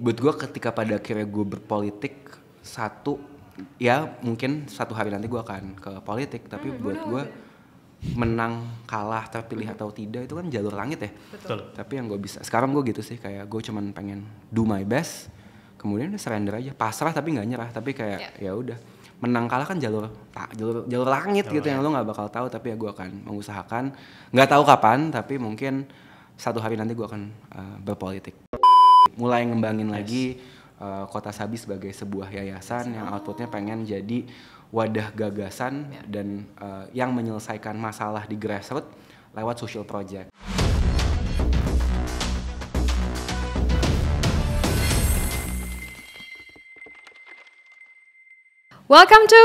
buat gue ketika pada akhirnya gue berpolitik, ya mungkin satu hari nanti gue akan ke politik, tapi buat gue menang, kalah, terpilih atau tidak itu kan jalur langit ya. Betul. Tapi yang gue bisa, sekarang gue gitu sih, kayak gue cuman pengen do my best, kemudian udah surrender aja, pasrah tapi nggak nyerah, tapi kayak ya udah, menang kalah kan jalur langit gitu yang lo nggak bakal tahu, tapi ya gue akan mengusahakan, nggak tahu kapan, tapi mungkin satu hari nanti gue akan berpolitik, mulai ngembangin lagi Kota Sabi sebagai sebuah yayasan yang outputnya pengen jadi wadah gagasan dan yang menyelesaikan masalah di grassroots lewat social project. Welcome to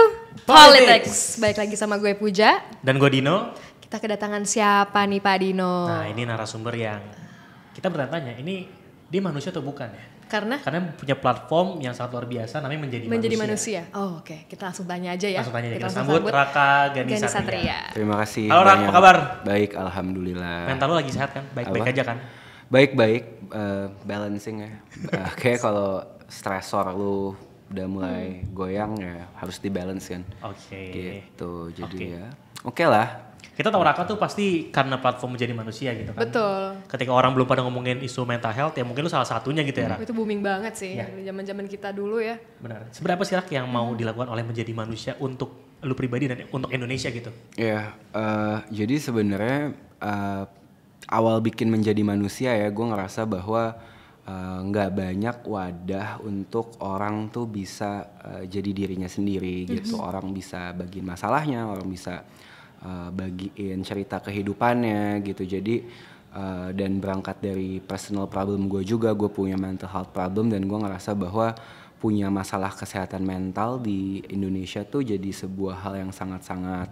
Politics. Baik lagi sama gue Puja. Dan gue Dino. Kita kedatangan siapa nih Pak Dino? Nah ini narasumber yang kita bertanya, ini dia manusia atau bukan ya? Karena punya platform yang sangat luar biasa namanya Menjadi Manusia. Oh oke, kita langsung tanya aja ya. Langsung tanya, kita sambut Raka Ghani Satria. Terima kasih. Halo Rak, apa kabar? Baik, alhamdulillah. Mental lu lagi sehat kan? Baik-baik aja kan? Baik-baik, balancing ya. Kayak kalau stresor lu udah mulai goyang ya harus dibalance kan. Oke. Gitu, jadi ya oke lah. Kita tahu Raka tuh pasti karena platform Menjadi Manusia gitu kan. Betul. Ketika orang belum pada ngomongin isu mental health ya mungkin lu salah satunya gitu ya Rak. Itu booming banget sih di zaman-zaman kita dulu ya. Benar. Seberapa sih Rak yang mau dilakukan oleh Menjadi Manusia untuk lu pribadi dan untuk Indonesia gitu? Ya, jadi sebenarnya awal bikin Menjadi Manusia ya, gue ngerasa bahwa nggak banyak wadah untuk orang tuh bisa jadi dirinya sendiri gitu. Orang bisa bagiin masalahnya, orang bisa bagiin cerita kehidupannya gitu. Jadi dan berangkat dari personal problem gue juga, gue punya mental health problem dan gue ngerasa bahwa punya masalah kesehatan mental di Indonesia tuh jadi sebuah hal yang sangat-sangat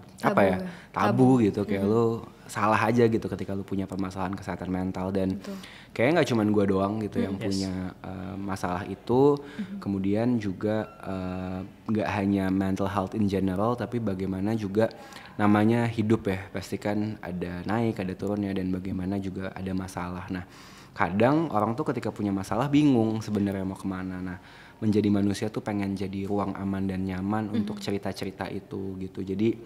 tabu gitu. Kayak lu salah aja gitu ketika lu punya permasalahan kesehatan mental dan kayaknya nggak cuman gue doang gitu yang punya masalah itu. Kemudian juga nggak hanya mental health in general, tapi bagaimana juga namanya hidup ya, pasti kan ada naik ada turunnya dan bagaimana juga ada masalah. Nah kadang orang tuh ketika punya masalah bingung sebenarnya mau kemana. Nah Menjadi Manusia tuh pengen jadi ruang aman dan nyaman untuk cerita-cerita itu gitu. Jadi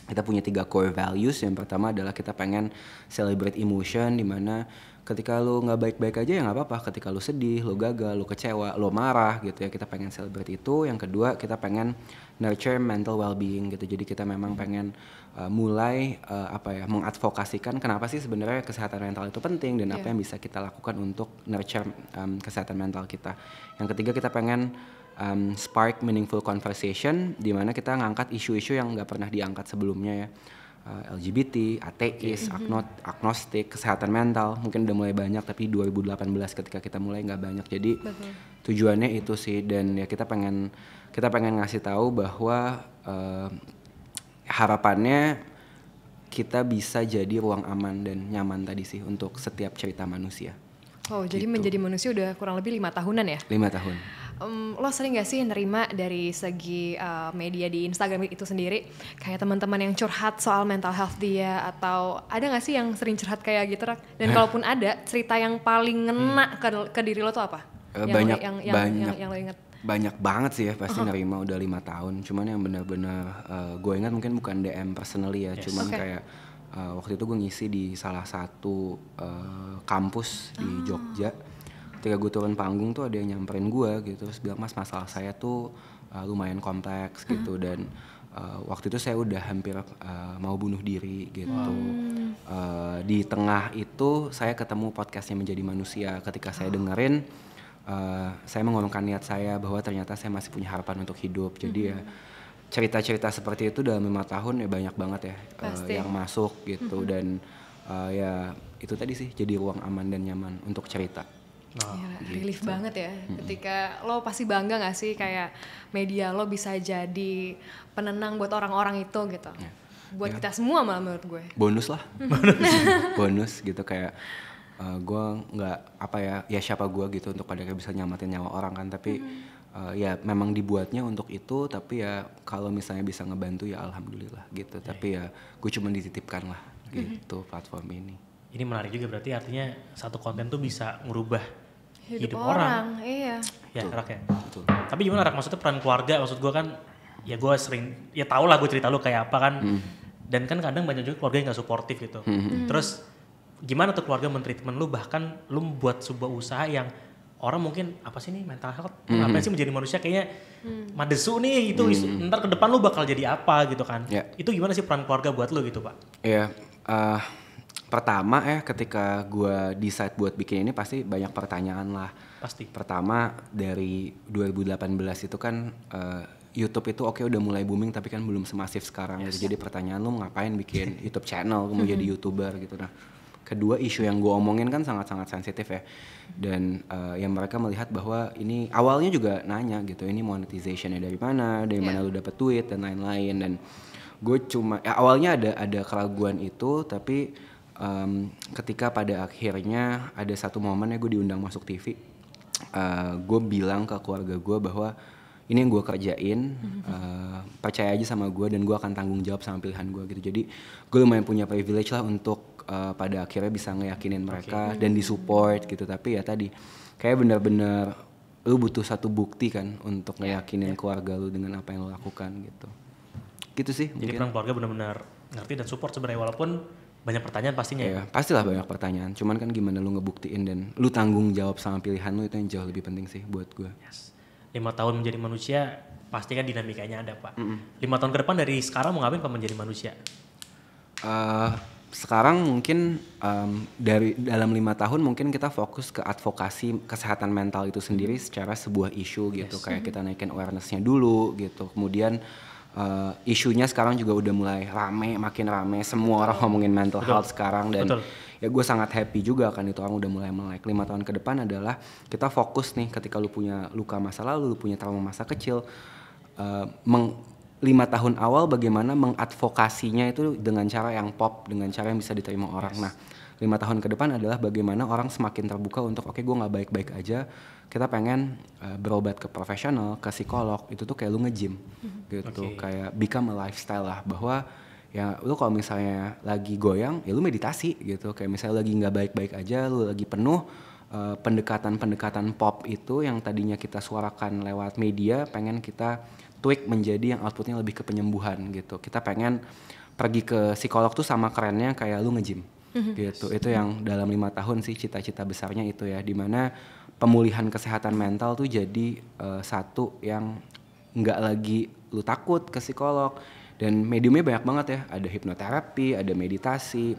kita punya 3 core values. Yang pertama adalah kita pengen celebrate emotion, dimana ketika lu nggak baik-baik aja ya nggak apa-apa. Ketika lu sedih, lu gagal, lu kecewa, lu marah gitu ya, kita pengen celebrate itu. Yang kedua kita pengen nurture mental well-being gitu. Jadi kita memang pengen mulai mengadvokasikan kenapa sih sebenarnya kesehatan mental itu penting dan apa yang bisa kita lakukan untuk nurture kesehatan mental kita. Yang ketiga kita pengen spark meaningful conversation, di mana kita ngangkat isu-isu yang nggak pernah diangkat sebelumnya ya. LGBT, ateis, agnostik, kesehatan mental mungkin udah mulai banyak, tapi 2018 ketika kita mulai nggak banyak. Jadi tujuannya itu sih, dan ya kita pengen ngasih tahu bahwa harapannya kita bisa jadi ruang aman dan nyaman tadi sih untuk setiap cerita manusia. Oh jadi Menjadi Manusia udah kurang lebih 5 tahunan ya? 5 tahun. Lo sering gak sih nerima dari segi media di Instagram itu sendiri kayak teman-teman yang curhat soal mental health dia, atau ada gak sih yang sering curhat kayak gitu Rak? Dan kalaupun ada, cerita yang paling ngena ke diri lo tuh apa? Banyak yang lo inget? Banyak banget sih ya pasti nerima, udah 5 tahun. Cuman yang benar-benar gue ingat mungkin bukan DM personally ya, cuman kayak waktu itu gue ngisi di salah satu kampus di Jogja. Ketika gue turun panggung tuh ada yang nyamperin gue gitu, terus bilang, "Mas, masalah saya tuh lumayan kompleks gitu, dan waktu itu saya udah hampir mau bunuh diri gitu." Di tengah itu saya ketemu podcastnya Menjadi Manusia. Ketika saya dengerin, saya mengurungkan niat saya bahwa ternyata saya masih punya harapan untuk hidup. Jadi ya cerita-cerita seperti itu dalam 5 tahun ya banyak banget ya yang masuk gitu. Dan ya itu tadi sih, jadi ruang aman dan nyaman untuk cerita. Gitu. Relief banget ya, ketika lo pasti bangga gak sih kayak media lo bisa jadi penenang buat orang-orang itu gitu. Buat kita semua malah menurut gue. Bonus lah. Bonus gitu, kayak gue nggak ya siapa gue gitu untuk pada bisa nyamatin nyawa orang kan, tapi ya memang dibuatnya untuk itu, tapi ya kalau misalnya bisa ngebantu ya alhamdulillah gitu. Tapi ya gue cuma dititipkan lah gitu platform ini. Ini menarik juga, berarti artinya satu konten tuh bisa ngerubah hidup orang. Iya. Ya, Rak ya. Betul. Tapi gimana Rak, maksudnya peran keluarga, maksud gue kan, ya gue sering, ya tau lah gue cerita lu kayak apa kan. Dan kan kadang banyak juga keluarga yang gak suportif gitu. Terus gimana tuh keluarga men-treatment lu, bahkan lu buat sebuah usaha yang orang mungkin apa sih nih mental health, ngapain sih menjadi manusia, kayaknya madesu nih itu ntar ke depan lu bakal jadi apa gitu kan. Itu gimana sih peran keluarga buat lu gitu Pak? Iya, pertama ketika gue decide buat bikin ini pasti banyak pertanyaan lah. Pasti. Pertama dari 2018 itu kan YouTube itu oke udah mulai booming tapi kan belum semasif sekarang gitu. Jadi pertanyaan lu ngapain bikin YouTube channel, mau jadi YouTuber gitu. Nah, kedua isu yang gue omongin kan sangat-sangat sensitif ya. Dan yang mereka melihat bahwa ini awalnya juga nanya gitu, ini monetization-nya dari mana lu dapet duit dan lain-lain. Dan gue cuma awalnya ada keraguan itu, tapi ketika pada akhirnya ada satu momennya gue diundang masuk TV, gue bilang ke keluarga gue bahwa ini yang gue kerjain, percaya aja sama gue dan gue akan tanggung jawab sama pilihan gue gitu. Jadi gue lumayan punya privilege lah untuk pada akhirnya bisa ngeyakinin mereka dan disupport gitu. Tapi ya tadi kayak benar-benar lu butuh satu bukti kan untuk ngeyakinin keluarga lu dengan apa yang lu lakukan gitu. Gitu sih. Jadi peran keluarga benar-benar ngerti dan support sebenarnya, walaupun banyak pertanyaan pastinya. Ya, pastilah banyak pertanyaan. Cuman kan gimana lu ngebuktiin dan lu tanggung jawab sama pilihan lu, itu yang jauh lebih penting sih buat gue. 5 tahun menjadi manusia pasti kan dinamikanya ada Pak. 5 tahun ke depan dari sekarang mau ngapain Pak menjadi manusia? Sekarang mungkin dari dalam 5 tahun mungkin kita fokus ke advokasi kesehatan mental itu sendiri secara sebuah isu gitu. Kayak kita naikin awareness-nya dulu gitu. Kemudian isunya sekarang juga udah mulai makin rame. Semua orang ngomongin mental health sekarang dan ya gue sangat happy juga kan itu orang udah mulai melek. 5 tahun ke depan adalah kita fokus nih ketika lu punya luka masa lalu, lu punya trauma masa kecil, 5 tahun awal bagaimana mengadvokasinya itu dengan cara yang pop, dengan cara yang bisa diterima orang. Nah 5 tahun ke depan adalah bagaimana orang semakin terbuka untuk oke, gue gak baik-baik aja, kita pengen berobat ke profesional, ke psikolog, itu tuh kayak lu nge-gym gitu. Kayak become a lifestyle lah, bahwa ya lu kalau misalnya lagi goyang ya lu meditasi gitu. Kayak misalnya lagi gak baik-baik aja, lu lagi penuh pendekatan-pendekatan pop itu yang tadinya kita suarakan lewat media, pengen kita tweak menjadi yang outputnya lebih ke penyembuhan gitu. Kita pengen pergi ke psikolog tuh sama kerennya kayak lu nge-gym gitu. Itu yang dalam 5 tahun sih cita-cita besarnya itu ya, dimana pemulihan kesehatan mental tuh jadi satu yang nggak lagi lu takut ke psikolog. Dan mediumnya banyak banget ya, ada hipnoterapi, ada meditasi,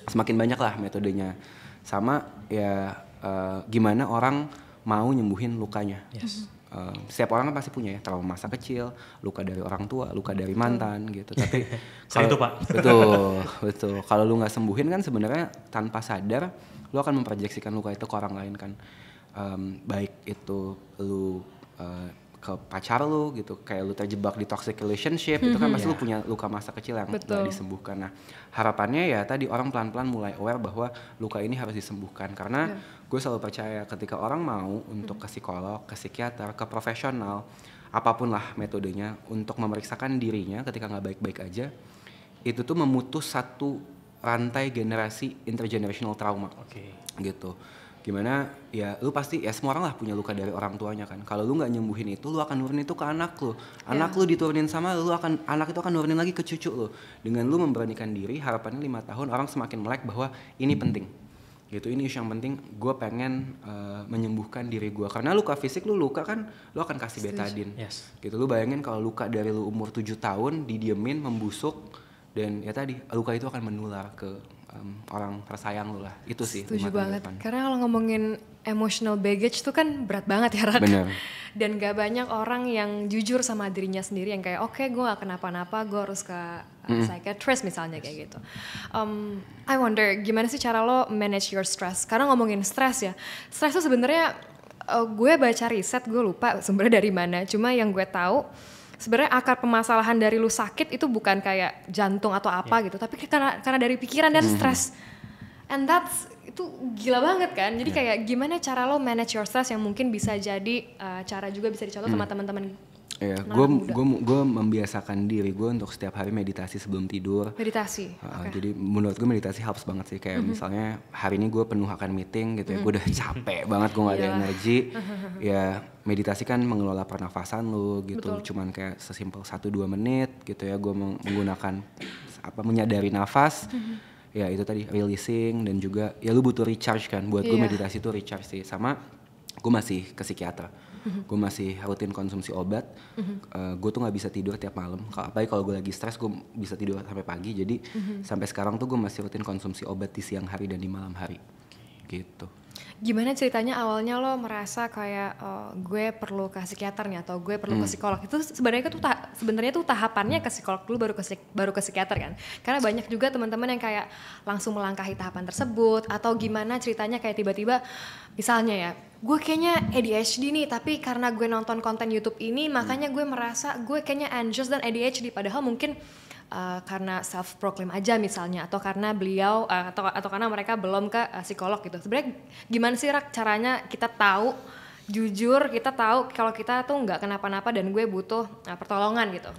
semakin banyak lah metodenya. Sama ya gimana orang mau nyembuhin lukanya. Setiap orang kan pasti punya ya trauma masa kecil, luka dari orang tua, luka dari mantan gitu. Tapi itu Pak. Betul. Kalau lu nggak sembuhin kan sebenarnya tanpa sadar lu akan memproyeksikan luka itu ke orang lain kan. Baik itu lu ke pacar lu gitu, kayak lu terjebak di toxic relationship, itu kan pasti lu punya luka masa kecil yang nggak disembuhkan. Nah harapannya ya tadi orang pelan-pelan mulai aware bahwa luka ini harus disembuhkan, karena gue selalu percaya ketika orang mau untuk ke psikolog, ke psikiater, ke profesional, apapun lah metodenya untuk memeriksakan dirinya ketika nggak baik-baik aja, itu tuh memutus satu rantai generasi intergenerational trauma gitu. Gimana ya lu pasti ya semua orang lah punya luka dari orang tuanya kan. Kalau lu nggak nyembuhin itu, lu akan nurunin itu ke anak lu. Anak lu diturunin sama lu, anak itu akan nurunin lagi ke cucu lu. Dengan lu memberanikan diri, harapannya 5 tahun orang semakin melek bahwa ini penting. Gitu, ini isu yang penting. Gue pengen menyembuhkan diri gue. Karena luka fisik lu luka kan, lu akan kasih betadine. Gitu, lu bayangin kalau luka dari lu umur 7 tahun didiemin, membusuk, dan ya tadi luka itu akan menular ke orang tersayang lu lah. Itu sih. Setuju banget. Karena kalau ngomongin emotional baggage tuh kan berat banget ya Rak. Bener. Dan gak banyak orang yang jujur sama dirinya sendiri, yang kayak oke, gue gak kenapa-napa, gue harus ke psychiatrist misalnya kayak gitu. I wonder gimana sih cara lo manage your stress? Karena ngomongin stress ya, stress tuh sebenarnya gue baca riset, gue lupa sumbernya dari mana. Cuma yang gue tahu sebenarnya akar permasalahan dari lu sakit itu bukan kayak jantung atau apa gitu, tapi karena dari pikiran dan stres. And that's itu gila banget kan. Jadi kayak gimana cara lo manage your stress yang mungkin bisa jadi cara juga bisa dicontoh sama teman-teman Ya, gue membiasakan diri gue untuk setiap hari meditasi sebelum tidur. Meditasi. Jadi menurut gue meditasi helps banget sih. Kayak misalnya hari ini gue penuh akan meeting gitu ya, gue udah capek banget, gue gak ada energi. Ya meditasi kan mengelola pernafasan lu gitu. Betul. Cuman kayak sesimpel 1-2 menit gitu ya, gue menggunakan menyadari nafas. Ya itu tadi releasing, dan juga ya lu butuh recharge kan. Buat gue meditasi itu recharge sih. Sama gue masih ke psikiater. Gue masih rutin konsumsi obat. Gue tuh nggak bisa tidur tiap malam. Apalagi kalau gue lagi stres, gue bisa tidur sampai pagi. Jadi sampai sekarang tuh gue masih rutin konsumsi obat di siang hari dan di malam hari. Gitu. Gimana ceritanya awalnya lo merasa kayak gue perlu ke psikiater nih atau gue perlu ke psikolog? Itu sebenarnya tuh tahapannya ke psikolog dulu baru ke psikiater kan? Karena banyak juga teman-teman yang kayak langsung melangkahi tahapan tersebut, atau gimana ceritanya kayak tiba-tiba misalnya ya, gue kayaknya ADHD nih, tapi karena gue nonton konten YouTube ini makanya gue merasa gue kayaknya anxious dan ADHD, padahal mungkin karena self proclaim aja misalnya, atau karena beliau atau karena mereka belum ke psikolog gitu. Sebenarnya gimana sih Rak caranya kita tahu, jujur kita tahu kalau kita tuh nggak kenapa-napa dan gue butuh pertolongan gitu?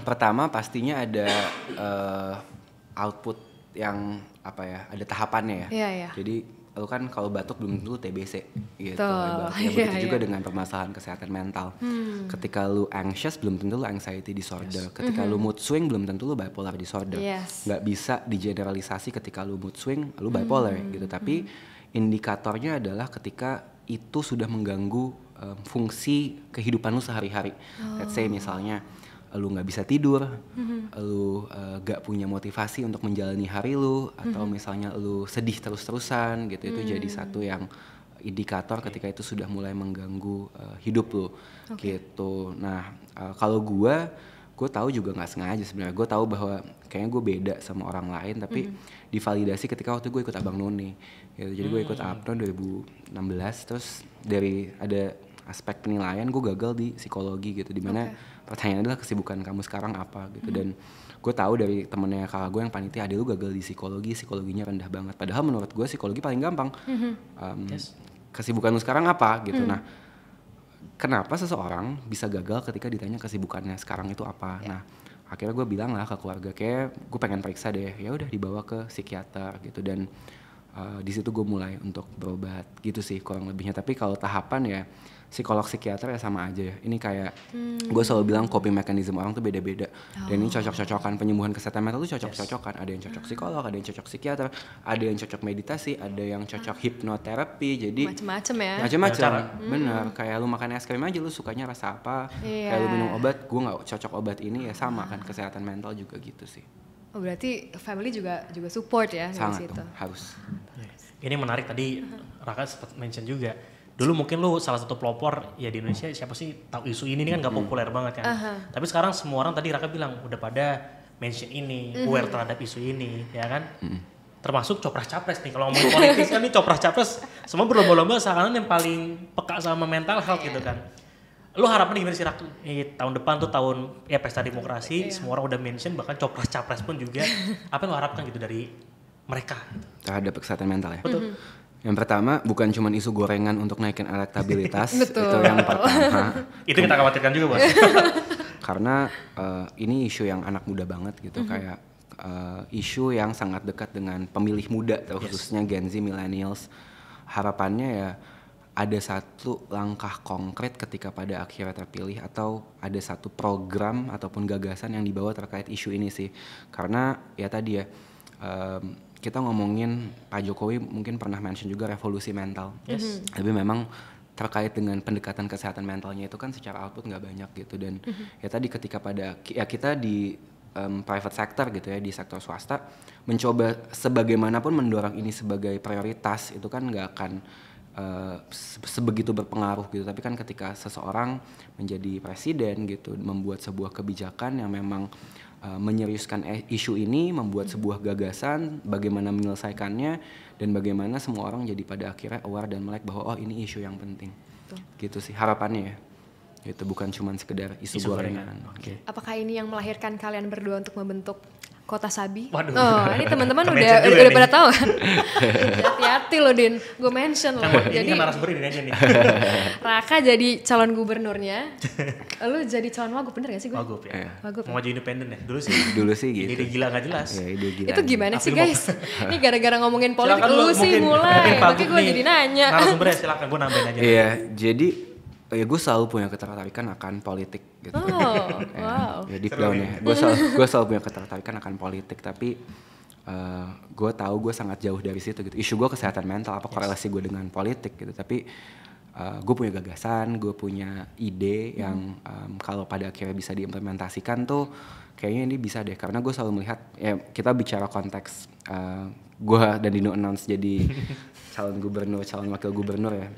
Pertama pastinya ada output yang ada tahapannya ya. Jadi lu kan kalau batuk belum tentu TBC gitu. Begitu juga dengan permasalahan kesehatan mental. Ketika lu anxious belum tentu lu anxiety disorder. Ketika lu mood swing belum tentu lu bipolar disorder. Nggak bisa digeneralisasi ketika lu mood swing lu bipolar gitu. Tapi indikatornya adalah ketika itu sudah mengganggu fungsi kehidupan lu sehari-hari. Let's say misalnya lu nggak bisa tidur, lu gak punya motivasi untuk menjalani hari lu, atau misalnya lu sedih terus-terusan gitu, itu jadi satu yang indikator ketika itu sudah mulai mengganggu hidup lu gitu. Nah kalau gue tahu juga nggak sengaja sebenarnya, gue tahu bahwa kayaknya gue beda sama orang lain, tapi divalidasi ketika waktu gue ikut Abang None gitu. Jadi gue ikut Abang 2016, terus dari ada aspek penilaian gue gagal di psikologi gitu, dimana pertanyaannya adalah kesibukan kamu sekarang apa gitu. Dan gue tahu dari temennya kakak gue yang panitia, lu gagal di psikologinya rendah banget, padahal menurut gue psikologi paling gampang. Kesibukan lu sekarang apa gitu. Nah kenapa seseorang bisa gagal ketika ditanya kesibukannya sekarang itu apa? Nah akhirnya gue bilang lah ke keluarga, kayak gue pengen periksa deh, ya udah dibawa ke psikiater gitu. Dan di situ gue mulai untuk berobat gitu sih kurang lebihnya. Tapi kalau tahapan ya psikolog psikiater ya sama aja ya. Ini kayak gue selalu bilang coping mechanism orang tuh beda-beda. Dan ini cocok-cocokan, penyembuhan kesehatan mental tuh cocok-cocokan. Ada yang cocok psikolog, ada yang cocok psikiater, ada yang cocok meditasi, ada yang cocok hipnoterapi. Jadi macem-macem ya. Macem-macem, bener. Kayak lu makan es krim aja lu sukanya rasa apa. Kayak lu minum obat, gue nggak cocok obat ini ya sama kan. Kesehatan mental juga gitu sih. Oh berarti family juga support ya dari situ. Sangat harus. Ini menarik, tadi Raka sempat mention juga. Dulu mungkin lu salah satu pelopor ya di Indonesia, siapa sih tahu isu ini kan gak populer banget kan. Tapi sekarang semua orang, tadi Raka bilang udah pada mention ini, aware terhadap isu ini, ya kan. Termasuk copras-capres nih, kalau ngomong politik kan nih copras-capres semua berlomba-lomba seakan yang paling peka sama mental health gitu kan. Lu harapan gimana sih Raka? Tahun depan tuh tahun ya pesta demokrasi, semua orang udah mention, bahkan copras-capres pun juga. Apa yang lu harapkan gitu dari mereka terhadap kesehatan mental ya? Betul. Yang pertama bukan cuma isu gorengan untuk naikin elektabilitas. Itu yang pertama. Itu kita khawatirkan juga Bos. Karena ini isu yang anak muda banget gitu. Kayak isu yang sangat dekat dengan pemilih muda, khususnya Gen Z, millennials. Harapannya ya ada satu langkah konkret ketika pada akhirnya terpilih, atau ada satu program ataupun gagasan yang dibawa terkait isu ini sih. Karena ya tadi ya kita ngomongin Pak Jokowi mungkin pernah mention juga revolusi mental. Tapi memang terkait dengan pendekatan kesehatan mentalnya itu kan secara output nggak banyak gitu. Dan ya tadi ketika kita di private sector gitu ya, di sektor swasta mencoba sebagaimanapun mendorong ini sebagai prioritas, itu kan nggak akan sebegitu berpengaruh gitu. Tapi kan ketika seseorang menjadi presiden gitu, membuat sebuah kebijakan yang memang menyeriuskan isu ini, membuat sebuah gagasan bagaimana menyelesaikannya, dan bagaimana semua orang jadi pada akhirnya aware dan melek bahwa oh ini isu yang penting. Gitu sih harapannya ya. gitu, bukan cuma sekedar isu Isu gorengan. Oke. Apakah ini yang melahirkan kalian berdua untuk membentuk Kota Sabi? Waduh. Oh, ini teman-teman Ke-mention udah juga nih. pada tahu kan? Hati-hati loh Din, gue mention loh. Kan ini Jadi kan narasumber ini aja nih. Raka jadi calon gubernurnya, lu jadi calon wagub, bener gak sih gue? Wagub ya. Iya. Wagub. Mau maju independen ya? Dulu sih. Dulu sih gitu. Ide gila gak jelas. Ya, ide gila. Itu gimana sih April guys? Ini gara-gara ngomongin politik Silakan lu sih mungkin mulai, Pak makanya Gub gue nih, jadi nanya. Narasumbernya silakan, gue nambahin aja. Iya, jadi ya gue selalu punya ketertarikan akan politik gitu. Oh, wow. Ya deep Seru down ya. ya. Gue selalu punya ketertarikan akan politik, tapi gue tahu gue sangat jauh dari situ gitu. Isu gue kesehatan mental, apa korelasi gue dengan politik gitu. Tapi gue punya gagasan, gue punya ide yang kalau pada akhirnya bisa diimplementasikan tuh kayaknya ini bisa deh. Karena gue selalu melihat, ya kita bicara konteks gue dan Dino announce jadi calon gubernur, calon wakil gubernur ya.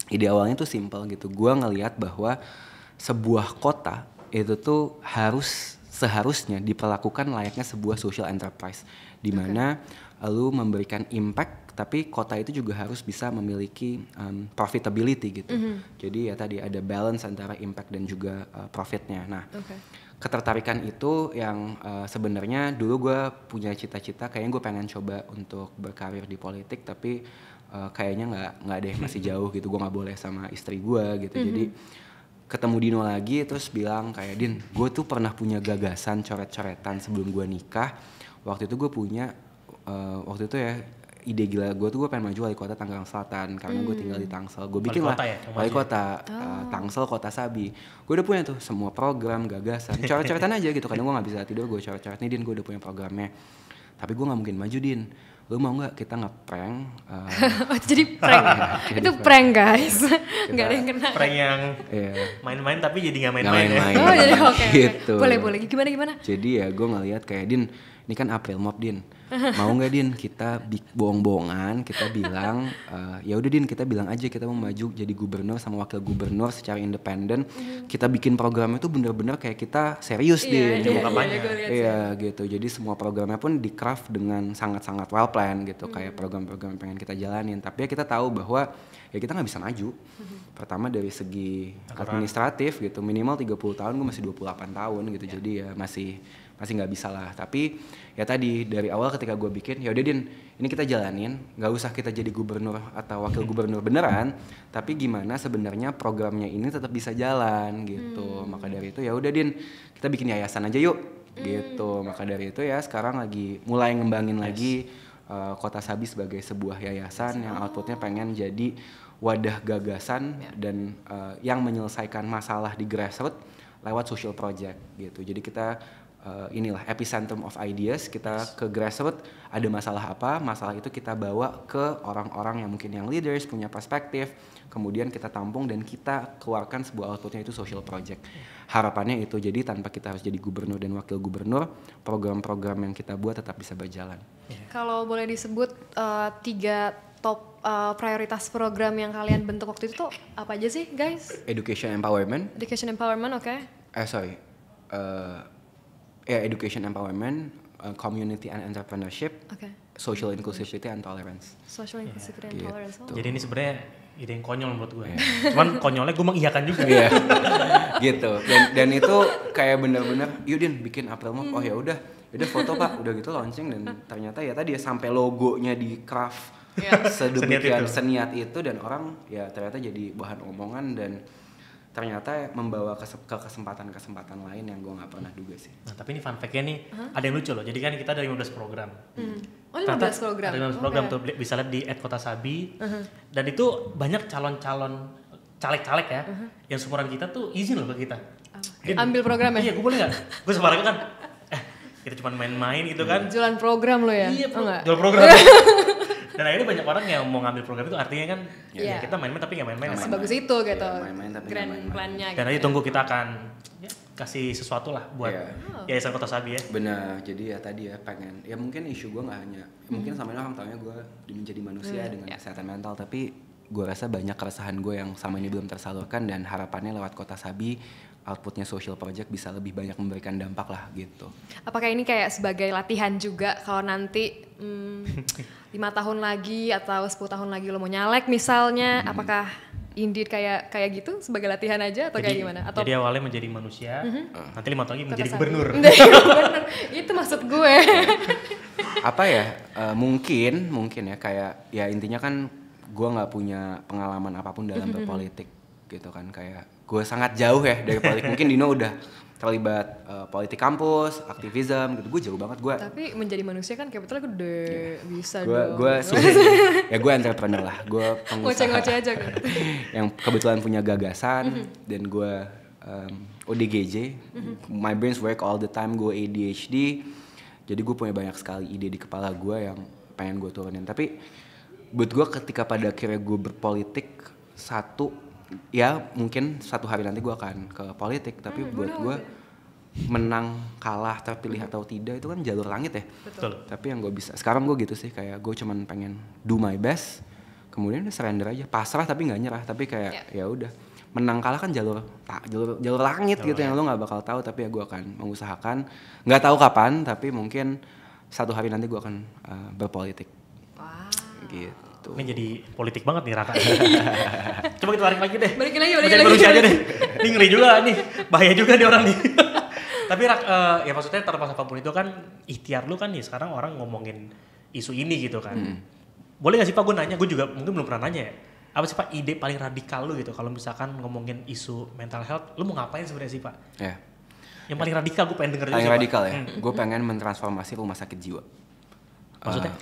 Ide awalnya tuh simple gitu. Gue ngelihat bahwa sebuah kota itu tuh seharusnya diperlakukan layaknya sebuah social enterprise, di mana lu memberikan impact, tapi kota itu juga harus bisa memiliki profitability gitu. Jadi ya tadi ada balance antara impact dan juga profitnya. Nah, ketertarikan itu yang sebenarnya dulu gue punya cita-cita, kayaknya gue pengen coba untuk berkarir di politik, tapi kayaknya nggak deh, masih jauh gitu. Gue nggak boleh sama istri gue gitu. Jadi ketemu Dino lagi terus bilang kayak, Din, gue tuh pernah punya gagasan coret-coretan sebelum gue nikah. Waktu itu gue punya waktu itu ya ide gila gue tuh, gue pengen maju wali kota Tangerang Selatan karena gue tinggal di Tangsel. Gue bikin lah wali kota Tangsel, Kota Sabi. Gue udah punya tuh semua program, gagasan, coret-coretan aja gitu. Kadang gue nggak bisa tidur, gue coret-coret nih, Din, gue udah punya programnya. Tapi gue nggak mungkin maju, Din. Lu mau nggak kita nge-prank? Oh, jadi prank. Itu prank guys. Nggak ada yang kena. Prank yang main-main tapi jadi nggak main-main ya. Oh jadi oke. Gitu. Boleh. Gimana? Jadi ya gue ngeliat kayak, Din, ini kan April Mop, Din. Mau nggak, Din, kita bohong-bohongan, kita bilang ya udah, Din, kita bilang aja kita mau maju jadi gubernur sama wakil gubernur secara independen. Kita bikin programnya tuh bener-bener kayak kita serius, Din. Iya gitu. Jadi semua programnya pun di craft dengan sangat-sangat well plan gitu, kayak program-program yang pengen kita jalanin. Tapi ya kita tahu bahwa ya kita nggak bisa maju. Pertama dari segi administratif gitu, minimal 30 tahun, gue masih 28 tahun gitu. Jadi ya masih nggak bisa lah. Tapi ya tadi dari awal ketika gue bikin, ya udah, Din, ini kita jalanin, nggak usah kita jadi gubernur atau wakil gubernur beneran, tapi gimana sebenarnya programnya ini tetap bisa jalan gitu. Maka dari itu ya udah, Din, kita bikin yayasan aja yuk gitu. Maka dari itu ya sekarang lagi mulai ngembangin lagi Kota Sabi sebagai sebuah yayasan yang outputnya pengen jadi wadah gagasan dan yang menyelesaikan masalah di grassroots lewat social project gitu. Jadi kita inilah epicentrum of ideas, kita ke grassroots, ada masalah apa, masalah itu kita bawa ke orang-orang yang mungkin yang leaders, punya perspektif, kemudian kita tampung dan kita keluarkan sebuah outputnya itu social project. Harapannya itu, jadi tanpa kita harus jadi gubernur dan wakil gubernur, program-program yang kita buat tetap bisa berjalan. Kalau boleh disebut 3 top prioritas program yang kalian bentuk waktu itu tuh apa aja sih guys? Education empowerment. Education empowerment, oke. Education empowerment, community and entrepreneurship, social inclusivity and tolerance. Social inclusivity and tolerance. Jadi ini sebenarnya ide yang konyol menurut gue. Cuman konyolnya gue mengiyakan juga. Iya. Gitu. Dan itu kayak bener-bener, yuk, Din, bikin April Mop. Oh ya udah foto, Pak. Udah gitu launching, dan ternyata ya tadi ya sampai logonya di craft sedemikian seniat itu, dan orang ya ternyata jadi bahan omongan dan ternyata membawa ke kesempatan-kesempatan lain yang gue nggak pernah duga sih. Nah, tapi ini fun fact-nya nih, ada yang lucu loh. Jadi kan kita ada 15 program. Oh, 15 program. Ada 15 program tuh, bisa lihat di @kotasabi. Dan itu banyak calon-calon caleg-caleg ya, yang seumuran kita tuh izin loh ke kita. Ambil programnya? Iya, gue boleh nggak? Gue sebarang kan, kita cuma main-main gitu kan. Jualan program lo ya? Iya, jualan program. Dan akhirnya banyak orang yang mau ngambil program itu, artinya kan ya kita main-main tapi nggak main-main. Sebagus itu gitu. Main-main tapi grand plan-nya. Dan nanti tunggu, kita akan kasih sesuatu lah buat Yayasan Kota Sabi ya. Benar, jadi ya tadi ya pengen, ya mungkin isu gue nggak hanya, mungkin sama ini orang taunya gue menjadi manusia dengan kesehatan mental, tapi gue rasa banyak keresahan gue yang sama ini belum tersalurkan, dan harapannya lewat Kota Sabi outputnya social project bisa lebih banyak memberikan dampak lah gitu. Apakah ini kayak sebagai latihan juga kalau nanti 5 tahun lagi atau 10 tahun lagi lo mau nyalek misalnya, apakah Indeed kayak gitu sebagai latihan aja atau kayak gimana? Atau Jadi awalnya menjadi manusia, nanti 5 tahun lagi menjadi terkesan. gubernur. Bener, itu maksud gue. Apa ya? Mungkin ya kayak ya intinya kan gue nggak punya pengalaman apapun dalam berpolitik gitu kan, kayak gue sangat jauh ya dari politik. Mungkin Dino udah terlibat politik kampus, aktivisme gitu. Gue jauh banget gue. Tapi menjadi manusia kan kayak betul udah bisa Gue dong. ya gue entrepreneur lah. Gue pengusaha Ngoceh-ngoceh aja kan. yang kebetulan punya gagasan dan gue ODGJ. My brains work all the time. Gue ADHD. Jadi gue punya banyak sekali ide di kepala gue yang pengen gue turunin. Tapi buat gue ketika pada akhirnya gue berpolitik, ya mungkin satu hari nanti gue akan ke politik, tapi buat gue menang, kalah, terpilih atau tidak itu kan jalur langit ya. Betul. Tapi yang gue bisa, sekarang gue gitu sih, kayak gue cuman pengen do my best, kemudian udah surrender aja, pasrah tapi nggak nyerah, tapi kayak ya udah, menang kalah kan jalur langit gitu yang lo nggak bakal tahu, tapi ya gue akan mengusahakan, nggak tahu kapan, tapi mungkin satu hari nanti gue akan berpolitik. Wow. Gitu. Ini jadi politik banget nih Raka. Coba kita tarik lagi deh. Balikin lagi. Menjadi manusia aja deh. Ini ngeri juga nih. Bahaya juga nih orang nih. Tapi Rak, ya maksudnya terlepas apapun itu kan ikhtiar lu kan nih sekarang orang ngomongin isu ini gitu kan. Boleh gak sih Pak gue nanya, gue juga mungkin belum pernah nanya ya. Apa sih Pak ide paling radikal lu gitu kalau misalkan ngomongin isu mental health, lu mau ngapain sebenarnya sih Pak? Ya. Yang paling radikal gue pengen denger Paling juga, radikal Pak. ya, gue pengen mentransformasi rumah sakit jiwa. Maksudnya?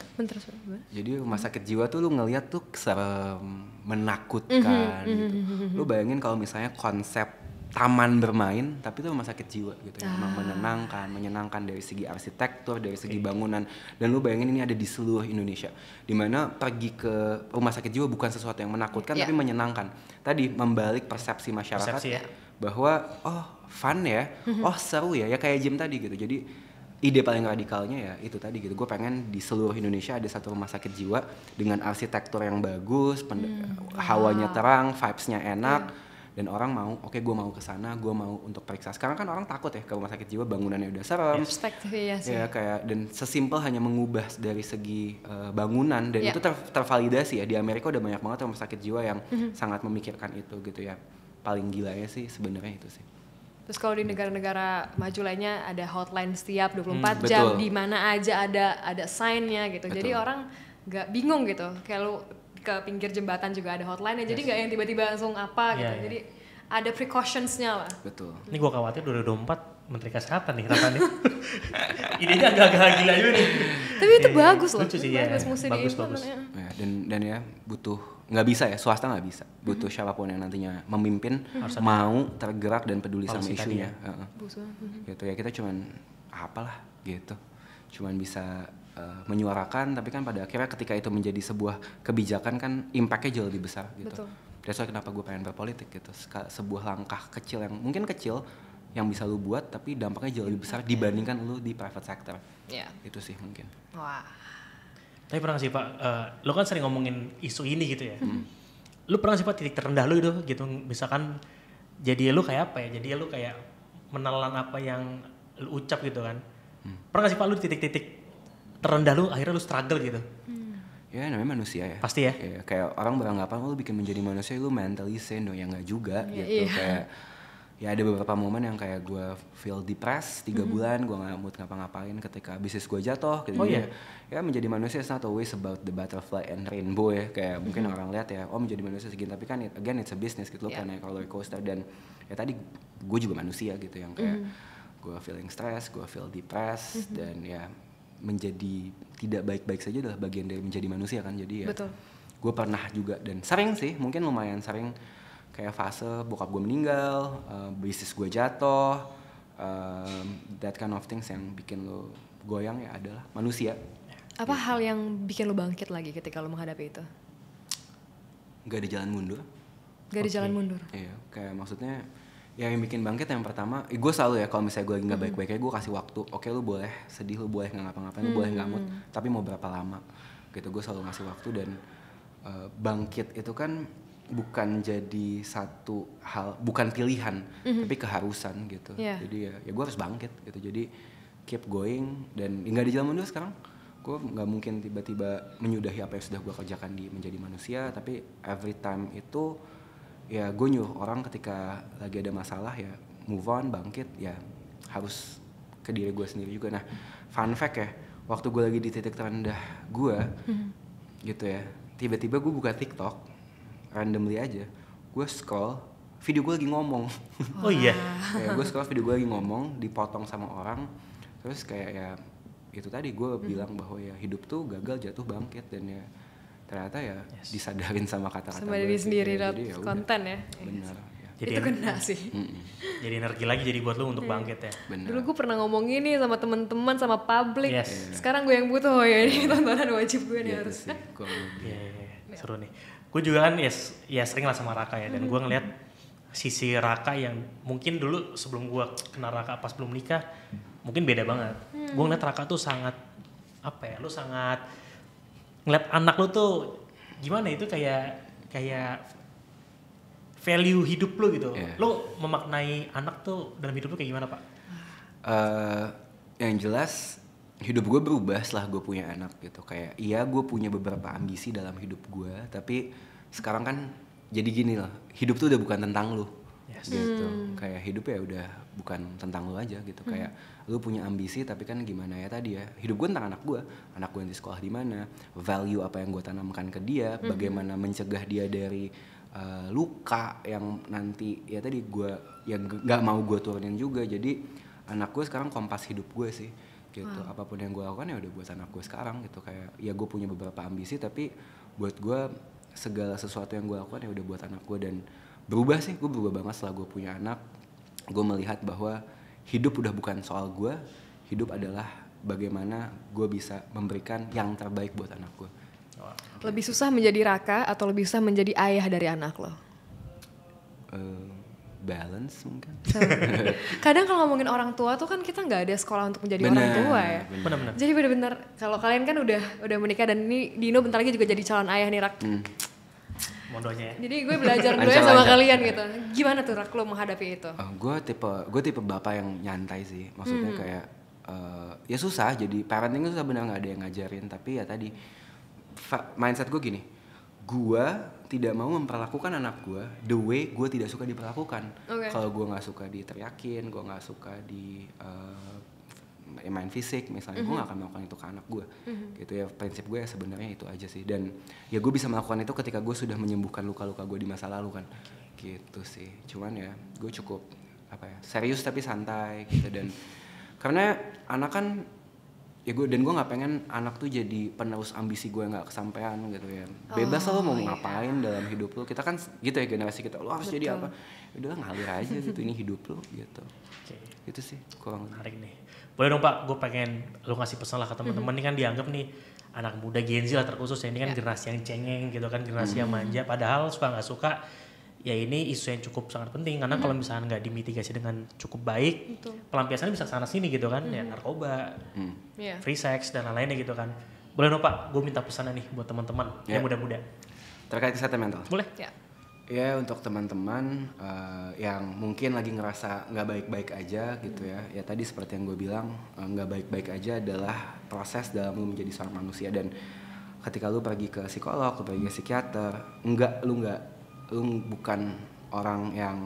Jadi rumah sakit jiwa tuh lu ngeliat tuh serem, menakutkan gitu. Lu bayangin kalau misalnya konsep taman bermain, tapi itu rumah sakit jiwa gitu ya. Emang menyenangkan dari segi arsitektur, dari segi bangunan. Dan lu bayangin ini ada di seluruh Indonesia. Dimana pergi ke rumah sakit jiwa bukan sesuatu yang menakutkan, tapi menyenangkan. Tadi membalik persepsi masyarakat bahwa fun ya, seru ya kayak gym tadi gitu. Jadi ide paling radikalnya ya itu tadi gitu. Gue pengen di seluruh Indonesia ada satu rumah sakit jiwa dengan arsitektur yang bagus, hawanya terang, vibes-nya enak, dan orang mau, oke, gue mau ke sana, gue mau untuk periksa. Sekarang kan orang takut ya ke rumah sakit jiwa, bangunannya udah serem. Ya kayak, dan sesimpel hanya mengubah dari segi bangunan, dan itu tervalidasi ya. Di Amerika udah banyak banget rumah sakit jiwa yang sangat memikirkan itu gitu ya. Paling gilanya sih sebenarnya itu sih. Terus kalau di negara-negara maju lainnya ada hotline setiap 24 jam, di mana aja ada sign-nya gitu. Jadi orang nggak bingung gitu. Kayak lu ke pinggir jembatan juga ada hotline-nya. Jadi nggak yang tiba-tiba langsung apa gitu. Jadi ada precautions-nya lah. Betul. Ini gue khawatir 2024 Menteri Kesehatan nih Raka nih. Idenya agak-agak gila juga nih. Tapi itu bagus loh. Lucu sih bagus, bagus. Ya, dan ya butuh, nggak bisa ya, swasta nggak bisa, butuh siapapun yang nantinya memimpin mau tergerak dan peduli sama isunya. Gitu ya, kita cuman apalah gitu, cuman bisa menyuarakan, tapi kan pada akhirnya ketika itu menjadi sebuah kebijakan kan impactnya jauh lebih besar gitu. That's why kenapa gue pengen berpolitik gitu, sebuah langkah kecil yang mungkin kecil yang bisa lu buat tapi dampaknya jauh lebih besar dibandingkan lu di private sector. Itu sih mungkin. Wah. Tapi pernah sih Pak, lo kan sering ngomongin isu ini gitu ya. Lu pernah sih Pak titik terendah lu gitu, misalkan jadi lu kayak apa ya? Jadi lu kayak menelan apa yang lu ucap gitu kan. Pernah sih Pak lu titik-titik terendah lu akhirnya lu struggle gitu? Ya namanya manusia ya. Pasti ya? Kayak orang beranggapan lu bikin menjadi manusia lu mentally sane dong, ya nggak juga gitu. Kayak ya ada beberapa momen yang kayak gue feel depressed 3 bulan, gue nggak mood ngapa-ngapain ketika bisnis gue jatuh gitu. Ya menjadi manusia is not always about the butterfly and rainbow ya, kayak mungkin orang lihat ya menjadi manusia segini, tapi kan again it's a business gitu, kan naik roller coaster. Dan ya tadi gue juga manusia gitu yang kayak gue feeling stress, gue feel depressed, dan ya menjadi tidak baik-baik saja adalah bagian dari menjadi manusia kan. Jadi ya gue pernah juga, dan sering sih, mungkin lumayan sering kayak fase bokap gue meninggal, bisnis gue jatuh, that kind of things yang bikin lo goyang ya adalah manusia. Apa hal yang bikin lo bangkit lagi ketika lo menghadapi itu? Gak ada jalan mundur. Gak ada jalan mundur? Iya, kayak maksudnya ya yang bikin bangkit yang pertama, gue selalu ya kalau misalnya gue lagi gak baik-baik, gue kasih waktu. Oke, lu boleh sedih, lu boleh gak ngapa-ngapain, lu boleh gak mood, tapi mau berapa lama gitu. Gue selalu ngasih waktu. Dan bangkit itu kan bukan jadi satu hal, bukan pilihan, tapi keharusan gitu. Jadi ya gue harus bangkit gitu. Jadi keep going, dan nggak ada jalan mundur sekarang. Gue nggak mungkin tiba-tiba menyudahi apa yang sudah gue kerjakan di menjadi manusia, tapi every time itu ya gue nyuruh orang ketika lagi ada masalah ya move on, bangkit, ya harus ke diri gue sendiri juga. Nah fun fact ya, waktu gue lagi di titik terendah gue gitu ya, tiba-tiba gue buka TikTok randomly aja, gue scroll video gue lagi ngomong. Oh iya. Kayak gue scroll video gue lagi ngomong, dipotong sama orang, terus kayak ya itu tadi gue bilang bahwa ya hidup tuh gagal jatuh bangkit, dan ya ternyata ya disadarin sama kata-kata sama gue diri sih, sendiri kayak, lewat jadi ya udah, konten ya. benar ya. Jadi Itu kena sih. jadi energi lagi jadi buat lu untuk bangkit ya. Benar. Dulu gue pernah ngomong ini sama teman-teman, sama publik. Yes. Sekarang gue yang butuh, oh ya ini tontonan wajib gue nih Gitu harus. sih, kurang lebih. Iya. Seru nih. Gue juga kan ya sering lah sama Raka ya, dan gue ngeliat sisi Raka yang mungkin dulu sebelum gue kenal Raka pas belum nikah mungkin beda banget. Gue ngeliat Raka tuh sangat apa ya, lu sangat ngeliat anak lu tuh gimana, itu kayak value hidup lu gitu. Yeah. Lu memaknai anak tuh dalam hidup lu kayak gimana, Pak? Yang jelas hidup gue berubah setelah gue punya anak gitu. Kayak iya gue punya beberapa ambisi dalam hidup gue, tapi sekarang kan jadi gini loh, hidup tuh udah bukan tentang lu. Yes. Gitu. Kayak hidup ya udah bukan tentang lu aja gitu. Kayak lu punya ambisi, tapi kan gimana ya tadi ya, hidup gue tentang anak gue nanti sekolah di mana, value apa yang gue tanamkan ke dia, bagaimana mencegah dia dari luka yang nanti ya tadi gue yang nggak mau gue turunin juga. Jadi anak gue sekarang kompas hidup gue sih gitu. Apapun yang gue lakukan ya udah buat anak gue sekarang gitu. Kayak ya gue punya beberapa ambisi, tapi buat gue segala sesuatu yang gue lakukan ya udah buat anak gue. Dan berubah sih, gue berubah banget setelah gue punya anak. Gue melihat bahwa hidup udah bukan soal gue, hidup adalah bagaimana gue bisa memberikan yang terbaik buat anak gue. Lebih susah menjadi Raka atau lebih susah menjadi ayah dari anak lo? Balance mungkin. Kadang kalau ngomongin orang tua tuh kan kita nggak ada sekolah untuk menjadi orang tua ya. Benar-benar. Jadi bener-bener kalau kalian kan udah menikah, dan ini Dino bentar lagi juga jadi calon ayah nih, Rak. Mondonya ya. Jadi gue belajar dulu ya sama kalian gitu. Gimana tuh Rak lo menghadapi itu? Gue tipe bapak yang nyantai sih. Maksudnya kayak ya susah, jadi parenting itu susah, benar nggak ada yang ngajarin. Tapi ya tadi mindset gue gini, gue tidak mau memperlakukan anak gue the way gue tidak suka diperlakukan. Kalau gue nggak suka diteriakin, gue nggak suka di main fisik misalnya, gue nggak akan melakukan itu ke anak gue. Gitu ya, prinsip gue ya sebenarnya itu aja sih. Dan ya gue bisa melakukan itu ketika gue sudah menyembuhkan luka-luka gue di masa lalu kan. Gitu sih. Cuman ya gue cukup serius tapi santai gitu. Dan karena anak kan ya gue nggak pengen anak tuh jadi penerus ambisi gue nggak kesampaian gitu ya. Bebas lo mau ngapain dalam hidup lo. Kita kan gitu ya, generasi kita, lo harus jadi apa, udah ngalir aja gitu, ini hidup lo gitu. Itu sih kurang menarik nih. Boleh dong Pak, gue pengen lo ngasih pesan lah ke teman-teman. Ini kan dianggap nih anak muda Gen Z lah terkhusus ya, ini kan generasi yang cengeng gitu kan, generasi yang manja, padahal suka nggak suka ya ini isu yang cukup sangat penting. Karena kalau misalnya nggak dimitigasi dengan cukup baik, pelampiasannya bisa sana sini gitu kan, ya narkoba, free sex dan lain-lainnya gitu kan. Boleh dong Pak, gue minta pesannya nih buat teman-teman yang muda-muda terkait kesehatan mental. Boleh? Ya untuk teman-teman yang mungkin lagi ngerasa nggak baik-baik aja gitu ya tadi seperti yang gue bilang, nggak baik-baik aja adalah proses dalam lu menjadi seorang manusia. Dan ketika lu pergi ke psikolog, lu pergi ke psikiater, lu bukan orang yang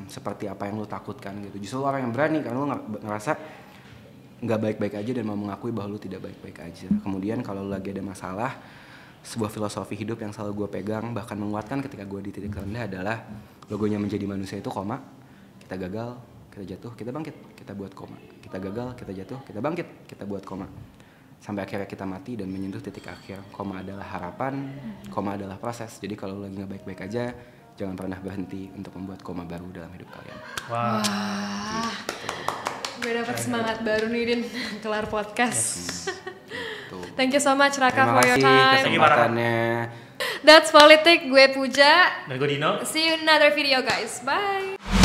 seperti apa yang lu takutkan gitu. Justru lu orang yang berani karena lu ngerasa nggak baik-baik aja dan mau mengakui bahwa lu tidak baik-baik aja. Kemudian kalau lu lagi ada masalah, sebuah filosofi hidup yang selalu gue pegang bahkan menguatkan ketika gue di titik terendah adalah logonya menjadi manusia itu koma. Kita gagal, kita jatuh, kita bangkit, kita buat koma. Kita gagal, kita jatuh, kita bangkit, kita buat koma. Sampai akhirnya kita mati dan menyentuh titik akhir. Koma adalah harapan, koma adalah proses. Jadi kalau lagi gak baik-baik aja, jangan pernah berhenti untuk membuat koma baru dalam hidup kalian. Wah. Gue dapet semangat baru nih Din, kelar podcast. Thank you so much Raka for your time. Terima kasih kesempatannya. That's Politik, gue Puja. Dan gue Dino. See you in another video guys, bye.